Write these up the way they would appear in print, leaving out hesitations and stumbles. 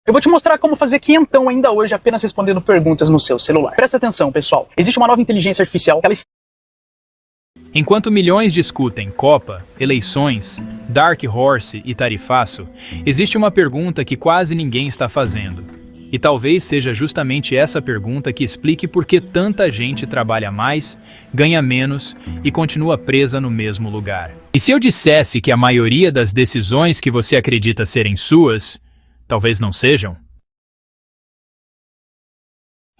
Eu vou te mostrar como fazer quinhentão ainda hoje apenas respondendo perguntas no seu celular. Presta atenção, pessoal. Existe uma nova inteligência artificial que ela... Enquanto milhões discutem Copa, eleições, Dark Horse e tarifaço, existe uma pergunta que quase ninguém está fazendo. E talvez seja justamente essa pergunta que explique por que tanta gente trabalha mais, ganha menos e continua presa no mesmo lugar. E se eu dissesse que a maioria das decisões que você acredita serem suas, talvez não sejam?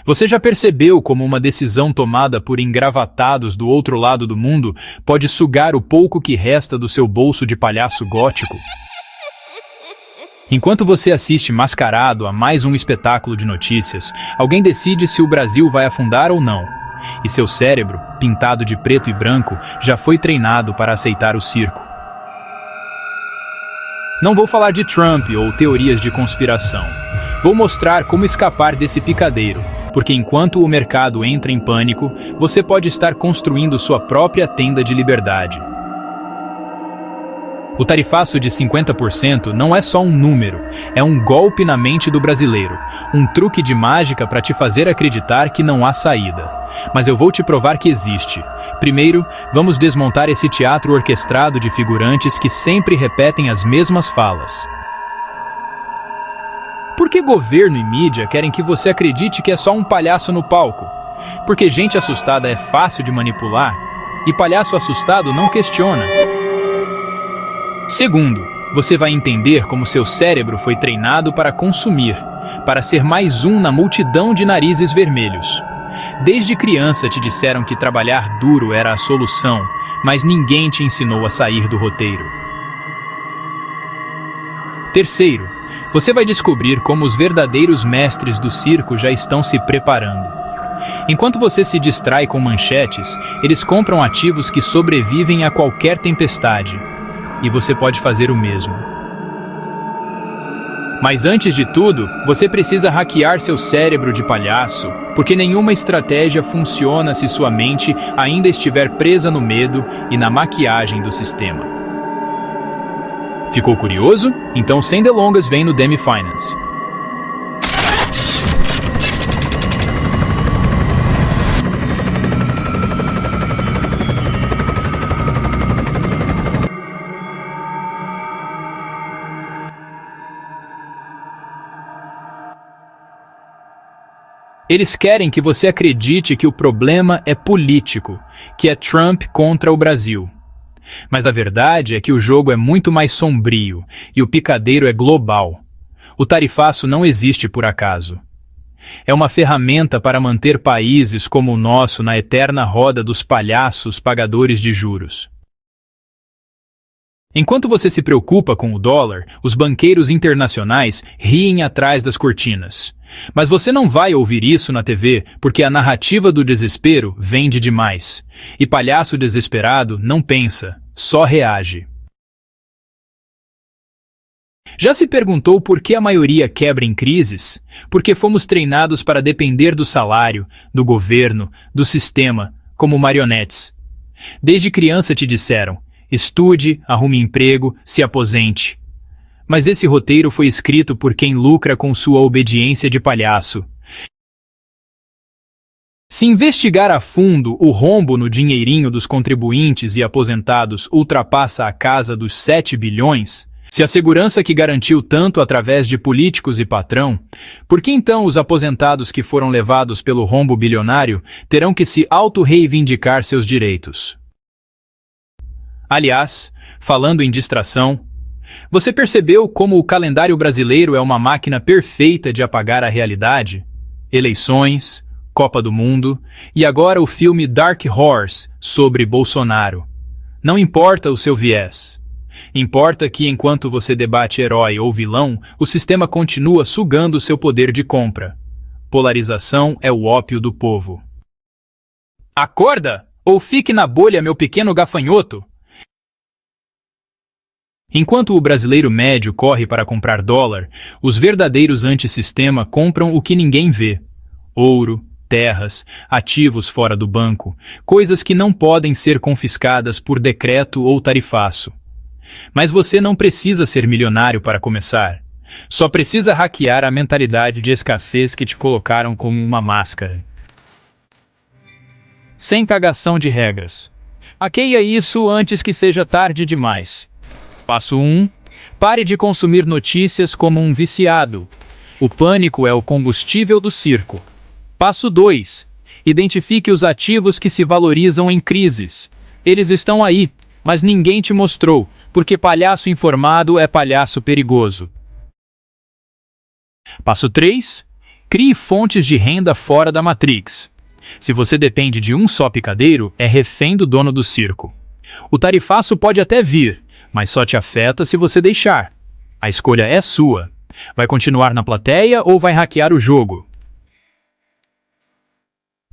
Você já percebeu como uma decisão tomada por engravatados do outro lado do mundo pode sugar o pouco que resta do seu bolso de palhaço gótico? Enquanto você assiste mascarado a mais um espetáculo de notícias, alguém decide se o Brasil vai afundar ou não. E seu cérebro, pintado de preto e branco, já foi treinado para aceitar o circo. Não vou falar de Trump ou teorias de conspiração. Vou mostrar como escapar desse picadeiro, porque enquanto o mercado entra em pânico, você pode estar construindo sua própria tenda de liberdade. O tarifaço de 50% não é só um número, é um golpe na mente do brasileiro, um truque de mágica para te fazer acreditar que não há saída. Mas eu vou te provar que existe. Primeiro, vamos desmontar esse teatro orquestrado de figurantes que sempre repetem as mesmas falas. Por que governo e mídia querem que você acredite que é só um palhaço no palco? Porque gente assustada é fácil de manipular, e palhaço assustado não questiona. Segundo, você vai entender como seu cérebro foi treinado para consumir, para ser mais um na multidão de narizes vermelhos. Desde criança te disseram que trabalhar duro era a solução, mas ninguém te ensinou a sair do roteiro. Terceiro, você vai descobrir como os verdadeiros mestres do circo já estão se preparando. Enquanto você se distrai com manchetes, eles compram ativos que sobrevivem a qualquer tempestade. E você pode fazer o mesmo. Mas antes de tudo, você precisa hackear seu cérebro de palhaço, porque nenhuma estratégia funciona se sua mente ainda estiver presa no medo e na maquiagem do sistema. Ficou curioso? Então, sem delongas, vem no Demi Finance. Eles querem que você acredite que o problema é político, que é Trump contra o Brasil. Mas a verdade é que o jogo é muito mais sombrio e o picadeiro é global. O tarifaço não existe por acaso. É uma ferramenta para manter países como o nosso na eterna roda dos palhaços pagadores de juros. Enquanto você se preocupa com o dólar, os banqueiros internacionais riem atrás das cortinas. Mas você não vai ouvir isso na TV porque a narrativa do desespero vende demais. E palhaço desesperado não pensa, só reage. Já se perguntou por que a maioria quebra em crises? Porque fomos treinados para depender do salário, do governo, do sistema, como marionetes. Desde criança te disseram: estude, arrume emprego, se aposente. Mas esse roteiro foi escrito por quem lucra com sua obediência de palhaço. Se investigar a fundo o rombo no dinheirinho dos contribuintes e aposentados ultrapassa a casa dos 7 bilhões, se a segurança que garantiu tanto através de políticos e patrão, por que então os aposentados que foram levados pelo rombo bilionário terão que se auto-reivindicar seus direitos? Aliás, falando em distração, você percebeu como o calendário brasileiro é uma máquina perfeita de apagar a realidade? Eleições, Copa do Mundo e agora o filme Dark Horse sobre Bolsonaro. Não importa o seu viés. Importa que enquanto você debate herói ou vilão, o sistema continua sugando seu poder de compra. Polarização é o ópio do povo. Acorda! Ou fique na bolha, meu pequeno gafanhoto! Enquanto o brasileiro médio corre para comprar dólar, os verdadeiros antissistema compram o que ninguém vê. Ouro, terras, ativos fora do banco, coisas que não podem ser confiscadas por decreto ou tarifaço. Mas você não precisa ser milionário para começar. Só precisa hackear a mentalidade de escassez que te colocaram como uma máscara. Sem cagação de regras. Hackeia isso antes que seja tarde demais. Passo 1. Pare de consumir notícias como um viciado. O pânico é o combustível do circo. Passo 2. Identifique os ativos que se valorizam em crises. Eles estão aí, mas ninguém te mostrou, porque palhaço informado é palhaço perigoso. Passo 3. Crie fontes de renda fora da Matrix. Se você depende de um só picadeiro, é refém do dono do circo. O tarifaço pode até vir, mas só te afeta se você deixar. A escolha é sua. Vai continuar na plateia ou vai hackear o jogo?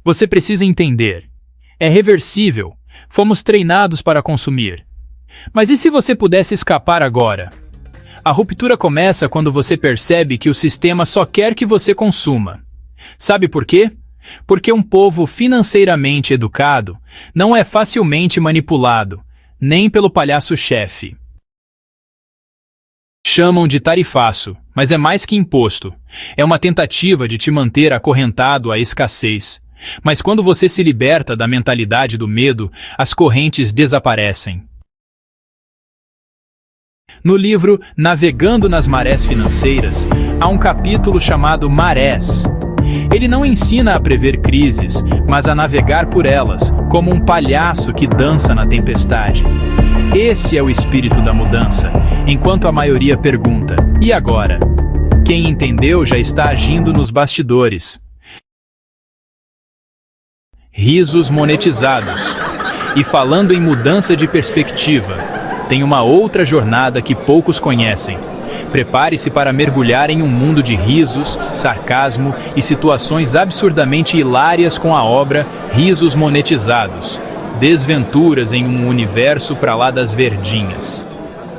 Você precisa entender. É reversível. Fomos treinados para consumir. Mas e se você pudesse escapar agora? A ruptura começa quando você percebe que o sistema só quer que você consuma. Sabe por quê? Porque um povo financeiramente educado não é facilmente manipulado, nem pelo palhaço-chefe. Chamam de tarifaço, mas é mais que imposto. É uma tentativa de te manter acorrentado à escassez. Mas quando você se liberta da mentalidade do medo, as correntes desaparecem. No livro Navegando nas Marés Financeiras, há um capítulo chamado Marés. Ele não ensina a prever crises, mas a navegar por elas, como um palhaço que dança na tempestade. Esse é o espírito da mudança, enquanto a maioria pergunta, e agora? Quem entendeu já está agindo nos bastidores. Risos monetizados. E falando em mudança de perspectiva, tem uma outra jornada que poucos conhecem. Prepare-se para mergulhar em um mundo de risos, sarcasmo e situações absurdamente hilárias com a obra Risos Monetizados. Desventuras em um universo para lá das verdinhas.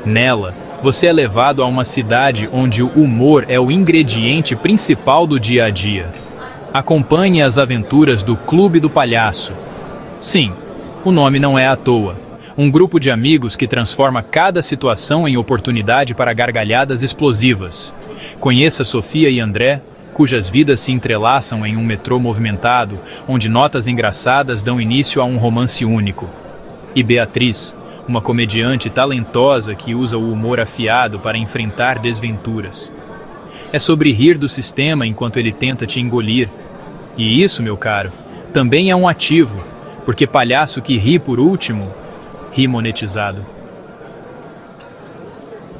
Nela, você é levado a uma cidade onde o humor é o ingrediente principal do dia a dia. Acompanhe as aventuras do Clube do Palhaço. Sim, o nome não é à toa. Um grupo de amigos que transforma cada situação em oportunidade para gargalhadas explosivas. Conheça Sofia e André, cujas vidas se entrelaçam em um metrô movimentado, onde notas engraçadas dão início a um romance único. E Beatriz, uma comediante talentosa que usa o humor afiado para enfrentar desventuras. É sobre rir do sistema enquanto ele tenta te engolir. E isso, meu caro, também é um ativo, porque palhaço que ri por último, ri monetizado.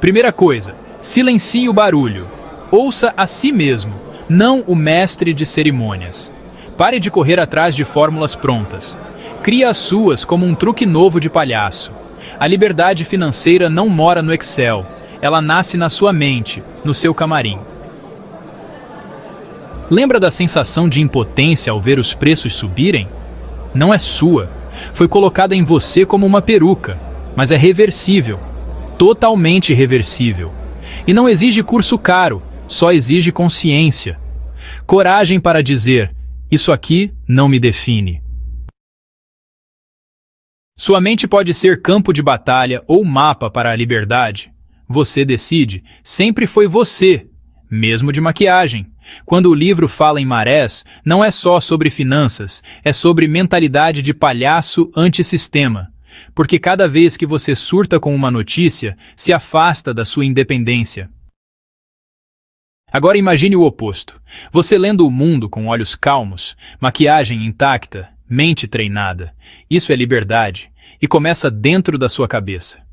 Primeira coisa, silencie o barulho. Ouça a si mesmo, não o mestre de cerimônias. Pare de correr atrás de fórmulas prontas. Crie as suas como um truque novo de palhaço. A liberdade financeira não mora no Excel. Ela nasce na sua mente, no seu camarim. Lembra da sensação de impotência ao ver os preços subirem? Não é sua. Foi colocada em você como uma peruca, mas é reversível. Totalmente reversível. E não exige curso caro, só exige consciência. Coragem para dizer, isso aqui não me define. Sua mente pode ser campo de batalha ou mapa para a liberdade. Você decide, sempre foi você, mesmo de maquiagem. Quando o livro fala em marés, não é só sobre finanças, é sobre mentalidade de palhaço antissistema. Porque cada vez que você surta com uma notícia, se afasta da sua independência. Agora imagine o oposto. Você lendo o mundo com olhos calmos, maquiagem intacta, mente treinada. Isso é liberdade, e começa dentro da sua cabeça.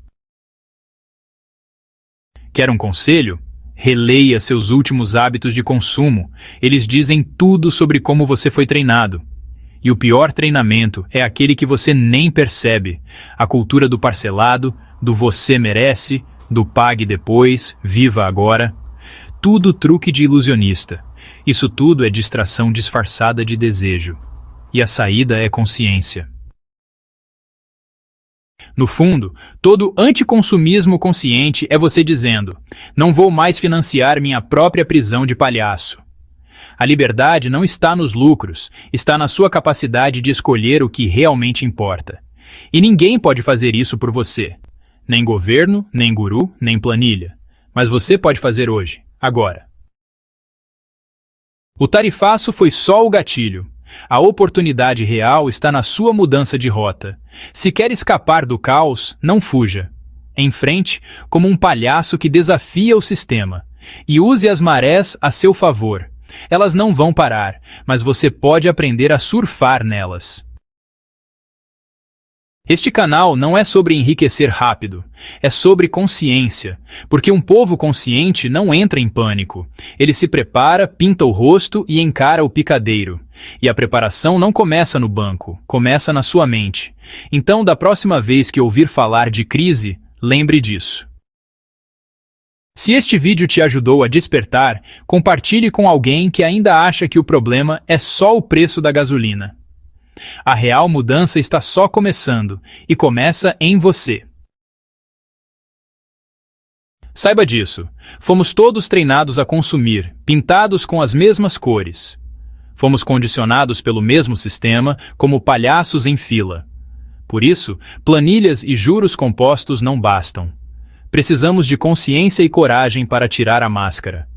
Quer um conselho? Releia seus últimos hábitos de consumo. Eles dizem tudo sobre como você foi treinado. E o pior treinamento é aquele que você nem percebe. A cultura do parcelado, do você merece, do pague depois, viva agora. Tudo truque de ilusionista. Isso tudo é distração disfarçada de desejo. E a saída é consciência. No fundo, todo anticonsumismo consciente é você dizendo: não vou mais financiar minha própria prisão de palhaço. A liberdade não está nos lucros, está na sua capacidade de escolher o que realmente importa. E ninguém pode fazer isso por você. Nem governo, nem guru, nem planilha. Mas você pode fazer hoje, agora. O tarifaço foi só o gatilho. A oportunidade real está na sua mudança de rota. Se quer escapar do caos, não fuja. Enfrente como um palhaço que desafia o sistema. E use as marés a seu favor. Elas não vão parar, mas você pode aprender a surfar nelas. Este canal não é sobre enriquecer rápido, é sobre consciência, porque um povo consciente não entra em pânico. Ele se prepara, pinta o rosto e encara o picadeiro. E a preparação não começa no banco, começa na sua mente. Então, da próxima vez que ouvir falar de crise, lembre disso. Se este vídeo te ajudou a despertar, compartilhe com alguém que ainda acha que o problema é só o preço da gasolina. A real mudança está só começando, e começa em você. Saiba disso. Fomos todos treinados a consumir, pintados com as mesmas cores. Fomos condicionados pelo mesmo sistema, como palhaços em fila. Por isso, planilhas e juros compostos não bastam. Precisamos de consciência e coragem para tirar a máscara.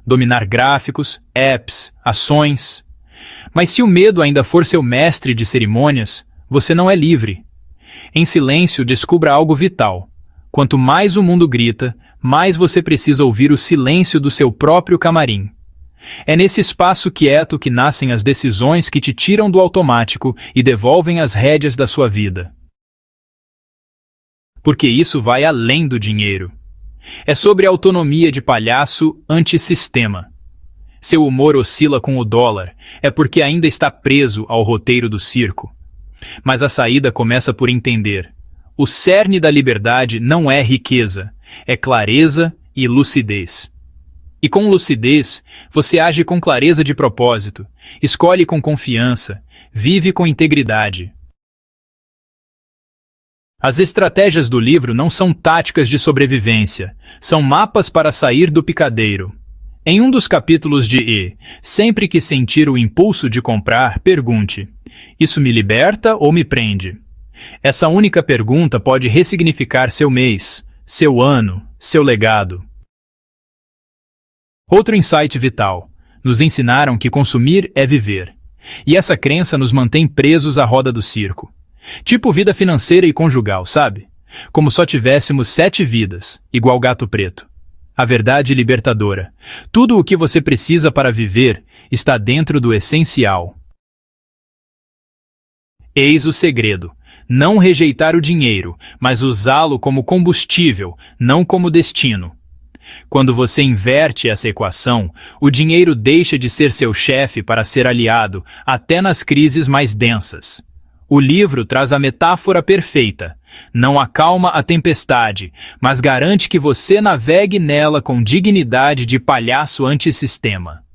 Dominar gráficos, apps, ações. Mas se o medo ainda for seu mestre de cerimônias, você não é livre. Em silêncio, descubra algo vital. Quanto mais o mundo grita, mais você precisa ouvir o silêncio do seu próprio camarim. É nesse espaço quieto que nascem as decisões que te tiram do automático e devolvem as rédeas da sua vida. Porque isso vai além do dinheiro. É sobre a autonomia de palhaço antissistema. Seu humor oscila com o dólar, é porque ainda está preso ao roteiro do circo. Mas a saída começa por entender. O cerne da liberdade não é riqueza, é clareza e lucidez. E com lucidez, você age com clareza de propósito, escolhe com confiança, vive com integridade. As estratégias do livro não são táticas de sobrevivência, são mapas para sair do picadeiro. Em um dos capítulos de E, sempre que sentir o impulso de comprar, pergunte: isso me liberta ou me prende? Essa única pergunta pode ressignificar seu mês, seu ano, seu legado. Outro insight vital. Nos ensinaram que consumir é viver. E essa crença nos mantém presos à roda do circo. Tipo vida financeira e conjugal, sabe? Como só tivéssemos 7 vidas, igual gato preto. A verdade libertadora. Tudo o que você precisa para viver está dentro do essencial. Eis o segredo. Não rejeitar o dinheiro, mas usá-lo como combustível, não como destino. Quando você inverte essa equação, o dinheiro deixa de ser seu chefe para ser aliado, até nas crises mais densas. O livro traz a metáfora perfeita. Não acalma a tempestade, mas garante que você navegue nela com dignidade de palhaço antissistema.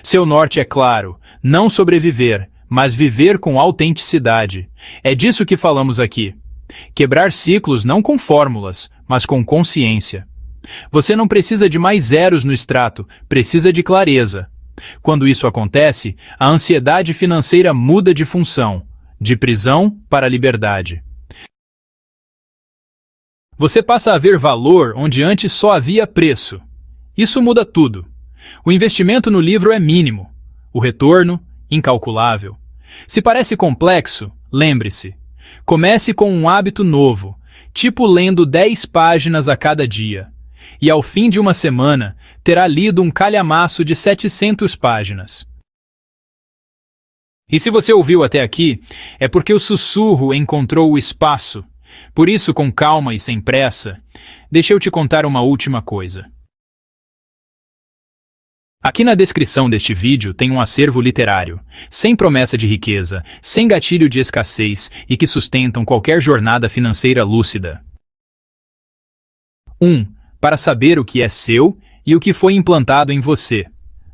Seu norte é claro, não sobreviver, mas viver com autenticidade. É disso que falamos aqui. Quebrar ciclos não com fórmulas, mas com consciência. Você não precisa de mais zeros no extrato, precisa de clareza. Quando isso acontece, a ansiedade financeira muda de função, de prisão para liberdade. Você passa a ver valor onde antes só havia preço. Isso muda tudo. O investimento no livro é mínimo, o retorno, incalculável. Se parece complexo, lembre-se. Comece com um hábito novo, tipo lendo 10 páginas a cada dia. E ao fim de uma semana, terá lido um calhamaço de 700 páginas. E se você ouviu até aqui, é porque o sussurro encontrou o espaço. Por isso, com calma e sem pressa, deixa eu te contar uma última coisa. Aqui na descrição deste vídeo tem um acervo literário, sem promessa de riqueza, sem gatilho de escassez e que sustentam qualquer jornada financeira lúcida. 1. Para saber o que é seu e o que foi implantado em você.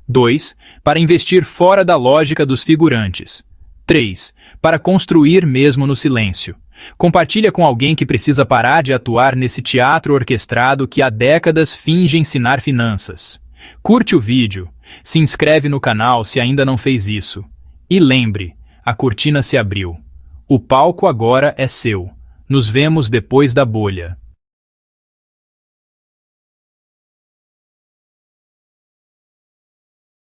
2. Para investir fora da lógica dos figurantes. 3. Para construir mesmo no silêncio. Compartilha com alguém que precisa parar de atuar nesse teatro orquestrado que há décadas finge ensinar finanças. Curte o vídeo, se inscreve no canal se ainda não fez isso. E lembre, a cortina se abriu. O palco agora é seu. Nos vemos depois da bolha.